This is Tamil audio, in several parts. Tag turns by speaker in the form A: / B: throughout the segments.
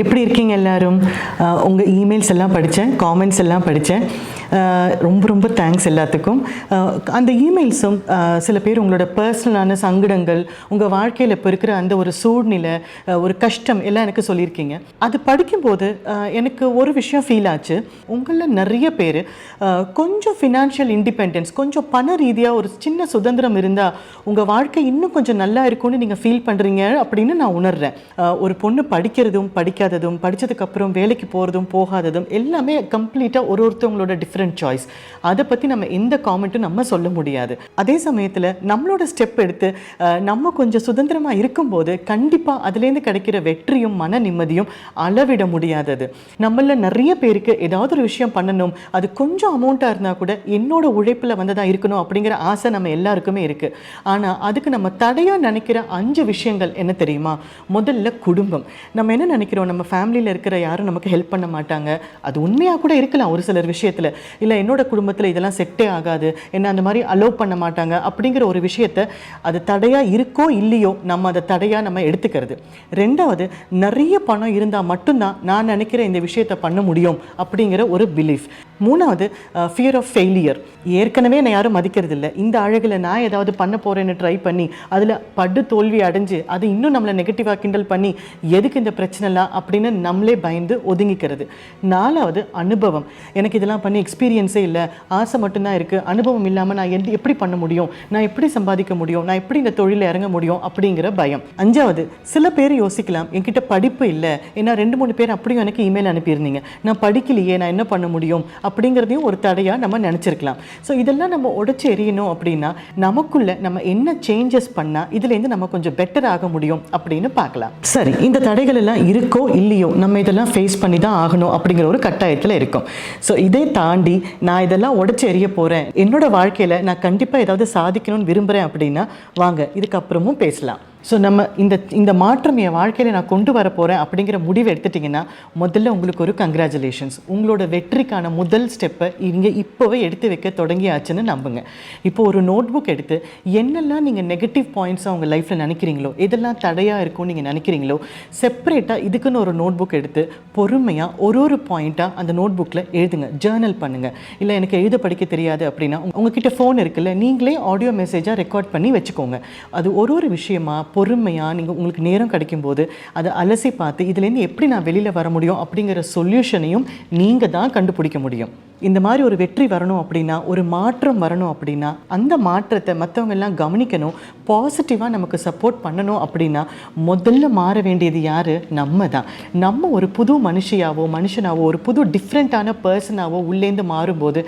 A: எப்படி இருக்கீங்க எல்லாரும்? உங்கள் இமெயில்ஸ் எல்லாம் படித்தேன், காமெண்ட்ஸ் எல்லாம் படித்தேன். ரொம்ப ரொம்ப தேங்க்ஸ் எல்லாத்துக்கும். அந்த இமெயில்ஸும் சில பேர் உங்களோட பர்சனலான சங்கடங்கள், உங்கள் வாழ்க்கையில் இப்போ இருக்கிற அந்த ஒரு சூழ்நிலை, ஒரு கஷ்டம் எல்லாம் எனக்கு சொல்லியிருக்கீங்க. அது படிக்கும்போது எனக்கு ஒரு விஷயம் ஃபீல் ஆச்சு. உங்களில் நிறைய பேர் கொஞ்சம் ஃபினான்ஷியல் இண்டிபெண்டன்ஸ், கொஞ்சம் பண ரீதியாக ஒரு சின்ன சுதந்திரம் இருந்தால் உங்கள் வாழ்க்கை இன்னும் கொஞ்சம் நல்லா இருக்கும்னு நீங்கள் ஃபீல் பண்ணுறீங்க அப்படின்னு நான் உணர்கிறேன். ஒரு பொண்ணு படிக்கிறதும் படிக்காததும், படித்ததுக்கப்புறம் வேலைக்கு போகிறதும் போகாததும் எல்லாமே கம்ப்ளீட்டாக ஒருத்தவங்களோட டிஃப்ரெண்ட் சாய்ஸ். அதை பற்றி நம்ம எந்த காமெண்ட்டும் நம்ம சொல்ல முடியாது. அதே சமயத்தில் நம்மளோட ஸ்டெப் எடுத்து நம்ம கொஞ்சம் சுதந்திரமாக இருக்கும்போது கண்டிப்பாக அதுலேருந்து கிடைக்கிற வெற்றியும் மன நிம்மதியும் அளவிட முடியாதது. நம்மள நிறைய பேருக்கு ஏதாவது ஒரு விஷயம் பண்ணணும், அது கொஞ்சம் அமௌண்ட்டாக இருந்தால் கூட என்னோட உழைப்பில் வந்ததாக இருக்கணும் அப்படிங்கிற ஆசை நம்ம எல்லாருக்குமே இருக்குது. ஆனால் அதுக்கு நம்ம தடையாக நினைக்கிற 5 விஷயங்கள் என்ன தெரியுமா? முதல்ல குடும்பம். நம்ம என்ன நினைக்கிறோம், நம்ம ஃபேமிலியில் இருக்கிற யாரும் நமக்கு ஹெல்ப் பண்ண மாட்டாங்க. அது உண்மையாக கூட இருக்கலாம் ஒரு சிலர் விஷயத்தில். இல்லை என்னோட குடும்பத்தில் இதெல்லாம் செட்டே ஆகாது, என்ன அந்த மாதிரி அலோவ் பண்ண மாட்டாங்க அப்படிங்கிற ஒரு விஷயத்தை அது தடையாக இருக்கோ இல்லையோ நம்ம அதை தடையாக நம்ம எடுத்துக்கிறது. ரெண்டாவது, நிறைய பணம் இருந்தால் மட்டும்தான் நான் நினைக்கிற இந்த விஷயத்தை பண்ண முடியும் அப்படிங்கிற ஒரு பிலீஃப். மூணாவது, ஃபியர் ஆஃப் ஃபெயிலியர். ஏற்கனவே நான் யாரும் மதிக்கிறது இல்லை, இந்த அழகில் நான் ஏதாவது பண்ண போகிறேன்னு ட்ரை பண்ணி அதில் படு தோல்வி அடைஞ்சு அது இன்னும் நம்மளை நெகட்டிவாக கிண்டல் பண்ணி எதுக்கு இந்த பிரச்சனைலாம் அப்படின்னு நம்மளே பயந்து ஒதுங்கிக்கிறது. நாலாவது, அனுபவம். எனக்கு இதெல்லாம் பண்ணி எக்ஸ்பீரியன்ஸே இல்லை, ஆசை மட்டும்தான் இருக்குது, அனுபவம் இல்லாமல் நான் எப்படி பண்ண முடியும், நான் எப்படி சம்பாதிக்க முடியும், நான் எப்படி இந்த தொழிலில் இறங்க முடியும் அப்படிங்கிற பயம். அஞ்சாவது, சில பேர் யோசிக்கலாம், என்கிட்ட படிப்பு இல்லை, ஏன்னா 2-3 பேர் அப்படியும் எனக்கு இமெயில் அனுப்பியிருந்தீங்க, நான் படிக்கலையே, நான் என்ன பண்ண முடியும் அப்படிங்கிறதையும் ஒரு தடையாக நம்ம நினச்சிருக்கலாம். ஸோ இதெல்லாம் நம்ம உடைச்சி எறியணும் அப்படின்னா நமக்குள்ள நம்ம என்ன சேஞ்சஸ் பண்ணால் இதுலேருந்து நம்ம கொஞ்சம் பெட்டர் ஆக முடியும் அப்படின்னு பார்க்கலாம். சரி, இந்த தடைகள் எல்லாம் இருக்கோ இல்லையோ நம்ம இதெல்லாம் ஃபேஸ் பண்ணி தான் ஆகணும் அப்படிங்கிற ஒரு கட்டாயத்தில் இருக்கும். ஸோ இதை தாண்டி நான் இதெல்லாம் உடைச்சி எறிய போகிறேன், என்னோட வாழ்க்கையில் நான் கண்டிப்பாக ஏதாவது சாதிக்கணும்னு விரும்புகிறேன் அப்படின்னா வாங்க இதுக்கப்புறமும் பேசலாம். ஸோ நம்ம இந்த மாற்றம் என் வாழ்க்கையில் நான் கொண்டு வர போகிறேன் அப்படிங்கிற முடிவு எடுத்துட்டிங்கன்னா முதல்ல உங்களுக்கு ஒரு கங்க்ராச்சுலேஷன்ஸ். உங்களோட வெற்றிக்கான முதல் ஸ்டெப்பை இங்கே இப்போவே எடுத்து வைக்க தொடங்கியாச்சுன்னு நம்புங்க. இப்போ ஒரு நோட் புக் எடுத்து என்னெல்லாம் நீங்கள் நெகட்டிவ் பாயிண்ட்ஸாக உங்கள் லைஃப்பில் நினைக்கிறீங்களோ, எதெல்லாம் தடையாக இருக்கும்னு நீங்கள் நினைக்கிறீங்களோ, செப்பரேட்டாக இதுக்குன்னு ஒரு நோட் புக் எடுத்து பொறுமையாக ஒரு பாயிண்ட்டாக அந்த நோட் புக்கில் எழுதுங்க, ஜேர்னல் பண்ணுங்கள். இல்லை எனக்கு எழுத படிக்க தெரியாது அப்படின்னா உங்ககிட்ட ஃபோன் இருக்குல்ல, நீங்களே ஆடியோ மெசேஜாக ரெக்கார்ட் பண்ணி வச்சுக்கோங்க. அது ஒரு விஷயமாக பொறுமையாக நீங்கள் உங்களுக்கு நேரம் கிடைக்கும்போது அதை அலசி பார்த்து இதுலேருந்து எப்படி நான் வெளியில் வர முடியும் அப்படிங்கிற சொல்யூஷனையும் நீங்கள் தான் கண்டுபிடிக்க முடியும். இந்த மாதிரி ஒரு வெற்றி வரணும் அப்படின்னா, ஒரு மாற்றம் வரணும் அப்படின்னா, அந்த மாற்றத்தை மற்றவங்க எல்லாம் கவனிக்கணும், பாசிட்டிவாக நமக்கு சப்போர்ட் பண்ணணும் அப்படின்னா முதல்ல மாற வேண்டியது யார்? நம்ம தான். நம்ம ஒரு புது மனுஷனாவோ ஒரு புது டிஃப்ரெண்ட்டான பர்சனாவோ உள்ளேந்து மாறும்போது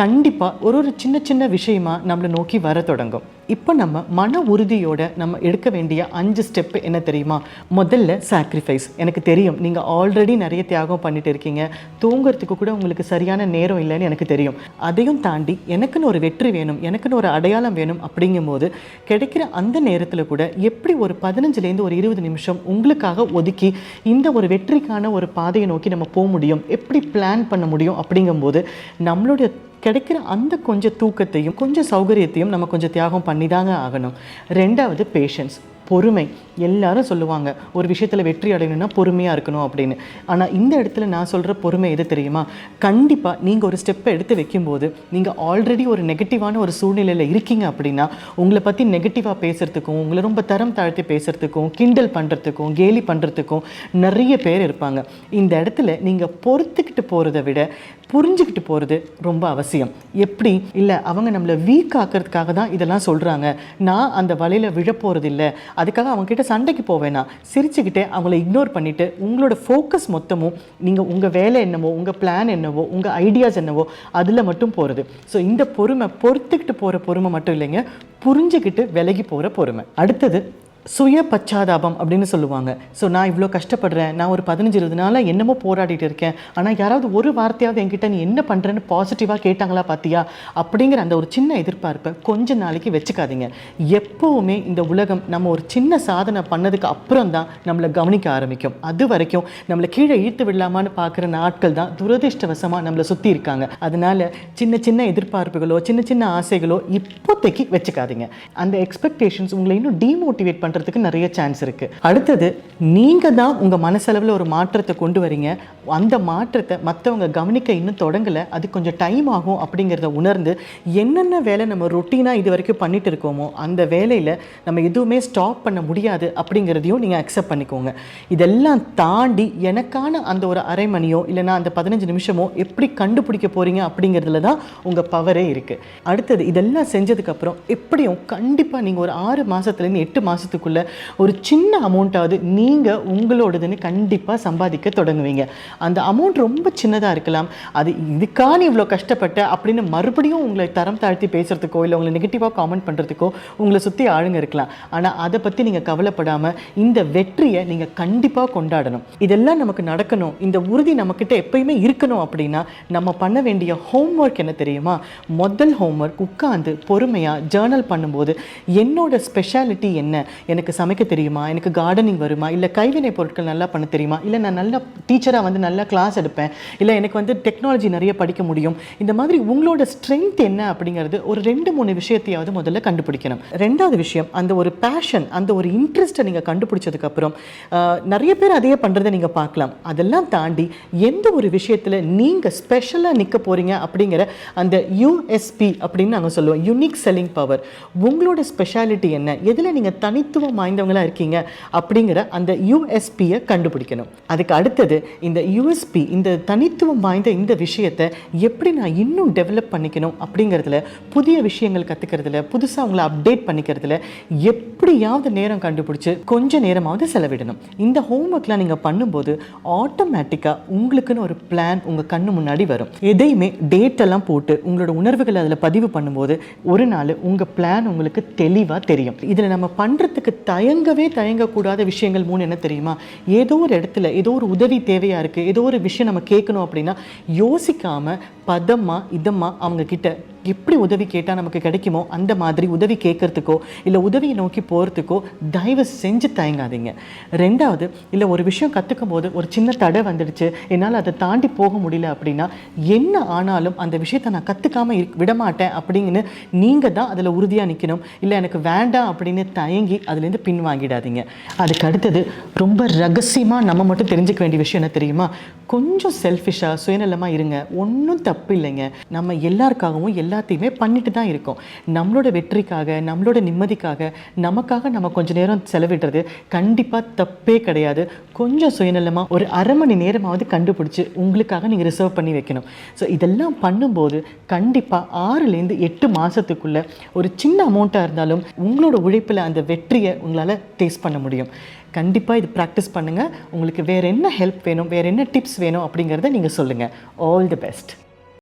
A: கண்டிப்பாக ஒரு சின்ன சின்ன விஷயமா நம்மளை நோக்கி வர தொடங்கும். இப்போ நம்ம மன உறுதியோட நம்ம எடுக்க வேண்டிய 5 ஸ்டெப்பு என்ன தெரியுமா? முதல்ல சாக்ரிஃபைஸ். எனக்கு தெரியும் நீங்கள் ஆல்ரெடி நிறைய தியாகம் பண்ணிட்டு இருக்கீங்க, தூங்குறதுக்கு கூட உங்களுக்கு சரியான நேரம் இல்லைன்னு எனக்கு தெரியும். அதையும் தாண்டி எனக்குன்னு ஒரு வெற்றி வேணும், எனக்குன்னு ஒரு அடையாளம் வேணும் அப்படிங்கும்போது கிடைக்கிற அந்த நேரத்தில் கூட எப்படி ஒரு 15லேருந்து ஒரு 20 நிமிஷம் உங்களுக்காக ஒதுக்கி இந்த ஒரு வெற்றிக்கான ஒரு பாதையை நோக்கி நம்ம போக முடியும், எப்படி பிளான் பண்ண முடியும் அப்படிங்கும்போது நம்மளுடைய கிடைக்கிற அந்த கொஞ்சம் தூக்கத்தையும் கொஞ்சம் சௌகரியத்தையும் நம்ம கொஞ்சம் தியாகம் பண்ணி தாங்க ஆகணும். ரெண்டாவது, பேஷன்ஸ், பொறுமை. எல்லாரும் சொல்லுவாங்க ஒரு விஷயத்தில் வெற்றி அடையணும்னா பொறுமையாக இருக்கணும் அப்படின்னு. ஆனால் இந்த இடத்துல நான் சொல்கிற பொறுமை எது தெரியுமா? கண்டிப்பாக நீங்கள் ஒரு ஸ்டெப்பை எடுத்து வைக்கும்போது நீங்கள் ஆல்ரெடி ஒரு நெகட்டிவான ஒரு சூழ்நிலையில் இருக்கீங்க அப்படின்னா உங்களை பற்றி நெகட்டிவாக பேசுகிறதுக்கும், உங்களை ரொம்ப தரம் தாழ்த்தி பேசுகிறதுக்கும், கிண்டல் பண்ணுறதுக்கும், கேலி பண்ணுறதுக்கும் நிறைய பேர் இருப்பாங்க. இந்த இடத்துல நீங்கள் பொறுத்துக்கிட்டு போகிறத விட புரிஞ்சுக்கிட்டு போகிறது ரொம்ப அவசியம். எப்படி? இல்லை அவங்க நம்மளை வீக் ஆக்கிறதுக்காக தான் இதெல்லாம் சொல்கிறாங்க, நான் அந்த வலையில் விழப்போகிறது இல்லை, அதுக்காக அவங்ககிட்ட சண்டைக்கு போவேனா, சிரிச்சுக்கிட்டே அவங்கள இக்னோர் பண்ணிவிட்டு உங்களோட ஃபோக்கஸ் மொத்தமும் நீங்கள் உங்கள் வேலை என்னவோ, உங்கள் பிளான் என்னவோ, உங்கள் ஐடியாஸ் என்னவோ அதில் மட்டும் போகிறது. ஸோ இந்த பொறுமை, பொறுத்துக்கிட்டு போகிற பொறுமை மட்டும் இல்லைங்க, புரிஞ்சுக்கிட்டு விலகி போகிற பொறுமை. அடுத்தது சுய பச்சாதாபம் அப்படின்னு சொல்லுவாங்க. ஸோ நான் இவ்வளோ கஷ்டப்படுறேன், நான் ஒரு 15-20 நாளாக என்னமோ போராடிட்டு இருக்கேன், ஆனால் யாராவது ஒரு வார்த்தையாவது என்கிட்ட நீ என்ன பண்ணுறேன்னு பாசிட்டிவாக கேட்டாங்களா பார்த்தியா அப்படிங்கிற அந்த ஒரு சின்ன எதிர்பார்ப்பை கொஞ்ச நாளைக்கு வச்சுக்காதீங்க. எப்போவுமே இந்த உலகம் நம்ம ஒரு சின்ன சாதனை பண்ணதுக்கு அப்புறம் தான் நம்மளை கவனிக்க ஆரம்பிக்கும். அது வரைக்கும் நம்மளை கீழே இழுத்து விடலாமான்னு பார்க்குற நாட்கள் தான் துரதிர்ஷ்டவசமாக நம்மளை சுற்றி இருக்காங்க. அதனால் சின்ன சின்ன எதிர்பார்ப்புகளோ சின்ன சின்ன ஆசைகளோ இப்போதைக்கு வச்சுக்காதீங்க. அந்த எக்ஸ்பெக்டேஷன்ஸ் உங்களை இன்னும் டீமோட்டிவேட் பண்ணுற பண்ணுறதுக்கு நிறைய சான்ஸ் இருக்குது. அடுத்தது நீங்கள் தான் உங்கள் மனசளவில் ஒரு மாற்றத்தை கொண்டு வரீங்க. அந்த மாற்றத்தை மற்றவங்க கவனிக்க இன்னும் தொடங்கலை, அது கொஞ்சம் டைம் ஆகும் அப்படிங்கிறத உணர்ந்து என்னென்ன வேலை நம்ம ரொட்டீனாக இது வரைக்கும் பண்ணிட்டு இருக்கோமோ அந்த வேலையில் நம்ம எதுவுமே ஸ்டாப் பண்ண முடியாது அப்படிங்கிறதையும் நீங்கள் அக்செப்ட் பண்ணிக்கோங்க. இதெல்லாம் தாண்டி எனக்கான அந்த ஒரு அரை மணியோ இல்லைனா அந்த 15 நிமிஷமோ எப்படி கண்டுபிடிக்க போகிறீங்க அப்படிங்கிறதுல தான் உங்கள் பவரே இருக்குது. அடுத்தது இதெல்லாம் செஞ்சதுக்கப்புறம் எப்படியும் கண்டிப்பாக நீங்கள் ஒரு 6 மாதத்துலேருந்து 8 மாதத்துக்குள்ளே ஒரு சின்ன அமௌண்ட்டாவது நீங்கள் உங்களோடதுன்னு கண்டிப்பாக சம்பாதிக்க தொடங்குவீங்க. அந்த அமௌண்ட் ரொம்ப சின்னதாக இருக்கலாம், அது இதுக்கான இவ்வளோ கஷ்டப்பட்ட அப்படின்னு மறுபடியும் உங்களை தரம் தாழ்த்தி பேசுகிறதுக்கோ இல்லை உங்களை நெகட்டிவாக காமெண்ட் பண்ணுறதுக்கோ உங்களை சுற்றி ஆளுங்க இருக்கலாம். ஆனால் அதை பற்றி நீங்கள் கவலைப்படாமல் இந்த வெற்றியை நீங்கள் கண்டிப்பாக கொண்டாடணும். இதெல்லாம் நமக்கு நடக்கணும், இந்த உறுதி நம்மக்கிட்ட எப்பயுமே இருக்கணும் அப்படின்னா நம்ம பண்ண வேண்டிய ஹோம்ஒர்க் என்ன தெரியுமா? முதல் ஹோம்ஒர்க் உட்காந்து பொறுமையாக ஜேர்னல் பண்ணும்போது என்னோட ஸ்பெஷாலிட்டி என்ன, எனக்கு சமைக்க தெரியுமா, எனக்கு கார்டனிங் வருமா, இல்லை கைவினை பொருட்கள் நல்லா பண்ண தெரியுமா, இல்லை நான் நல்ல டீச்சராக வந்து நல்லா கிளாஸ் எடுப்பேன், இல்லை எனக்கு வந்து டெக்னாலஜி நிறைய படிக்க முடியும். இந்த மாதிரி உங்களோட ஸ்ட்ரென்த் என்ன அப்படிங்கிறது ஒரு 2-3 விஷயத்தையாவது முதல்ல கண்டுபிடிக்கணும். ரெண்டாவது விஷயம், அந்த ஒரு பேஷன், அந்த ஒரு இன்ட்ரெஸ்ட்டை நீங்கள் கண்டுபிடிச்சதுக்கப்புறம் நிறைய பேர் அதையே பண்ணுறதை நீங்கள் பார்க்கலாம். அதெல்லாம் தாண்டி எந்த ஒரு விஷயத்தில் நீங்கள் ஸ்பெஷலாக நிற்க போகிறீங்க அப்படிங்கிற அந்த யூஎஸ்பி அப்படின்னு நாங்கள் சொல்லுவோம், யூனிக் செல்லிங் பவர். உங்களோட ஸ்பெஷாலிட்டி என்ன, எதில் நீங்கள் தனித்துவம் வாய்ந்தவங்களாக இருக்கீங்க அப்படிங்கிற அந்த யூஎஸ்பியை கண்டுபிடிக்கணும். அதுக்கு அடுத்தது இந்த யூஎஸ்பி, இந்த தனித்துவம் வாய்ந்த இந்த விஷயத்தை எப்படி நான் இன்னும் டெவலப் பண்ணிக்கணும் அப்படிங்கிறதுல, புதிய விஷயங்கள் கற்றுக்கிறதுல, புதுசாக அவங்கள அப்டேட் பண்ணிக்கிறதுல எப்படியாவது நேரம் கண்டுபிடிச்சி கொஞ்ச நேரமாவது செலவிடணும். இந்த ஹோம்ஒர்க்லாம் நீங்கள் பண்ணும்போது ஆட்டோமேட்டிக்காக உங்களுக்குன்னு ஒரு பிளான் உங்கள் கண்ணு முன்னாடி வரும். எதையுமே டேட்டெல்லாம் போட்டு உங்களோட உணர்வுகளை அதில் பதிவு பண்ணும்போது ஒரு நாள் உங்கள் பிளான் உங்களுக்கு தெளிவாக தெரியும். இதில் நம்ம பண்ணுறதுக்கு தயங்கக்கூடாத விஷயங்கள் 3 என்ன தெரியுமா? ஏதோ ஒரு இடத்துல ஏதோ ஒரு உதவி தேவையாக இருக்குது, ஏதோ ஒரு விஷயம் நம்ம கேட்கணும் அப்படின்னா யோசிக்காமல் பதமாக இதமாக அவங்கக்கிட்ட எப்படி உதவி கேட்டால் நமக்கு கிடைக்குமோ அந்த மாதிரி உதவி கேட்குறதுக்கோ இல்லை உதவியை நோக்கி போகிறதுக்கோ தயவு செஞ்சு தயங்காதீங்க. ரெண்டாவது, இல்லை ஒரு விஷயம் கற்றுக்கும் போது ஒரு சின்ன தடை வந்துடுச்சு, என்னால் அதை தாண்டி போக முடியல அப்படின்னா என்ன ஆனாலும் அந்த விஷயத்தை நான் கற்றுக்காமல் விடமாட்டேன் அப்படின்னு நீங்கள் தான் அதில் உறுதியாக நிற்கணும். இல்லை எனக்கு வேண்டாம் அப்படின்னு தயங்கி அதுலேருந்து பின் வாங்கிடாதீங்க. அதுக்கு அடுத்தது ரொம்ப ரகசியமாக நம்ம மட்டும் தெரிஞ்சுக்க வேண்டிய விஷயம் என்ன தெரியுமா? கொஞ்சம் செல்ஃபிஷாக சுயநலமாக இருங்க, ஒன்றும் தப்பு இல்லைங்க. நம்ம எல்லாருக்காகவும் எல்லாத்தையுமே பண்ணிட்டு தான் இருக்கோம். நம்மளோட வெற்றிக்காக, நம்மளோட நிம்மதிக்காக, நமக்காக நம்ம கொஞ்சம் நேரம் செலவிடுறது கண்டிப்பாக தப்பே கிடையாது. கொஞ்சம் சுயநலமாக ஒரு அரை மணி நேரமாவது கண்டுபிடிச்சி உங்களுக்காக நீங்கள் ரிசர்வ் பண்ணி வைக்கணும். ஸோ இதெல்லாம் பண்ணும்போது கண்டிப்பாக 6லேருந்து 8 மாதத்துக்குள்ளே ஒரு சின்ன அமௌண்ட்டாக இருந்தாலும் உங்களோட உழைப்பில் அந்த வெற்றியை உங்களால் டேஸ்ட் பண்ண முடியும். கண்டிப்பாக இது ப்ராக்டிஸ் பண்ணுங்கள். உங்களுக்கு வேறு என்ன ஹெல்ப் வேணும், வேறு என்ன டிப்ஸ் வேணும் அப்படிங்கிறத நீங்கள் சொல்லுங்கள். All the best.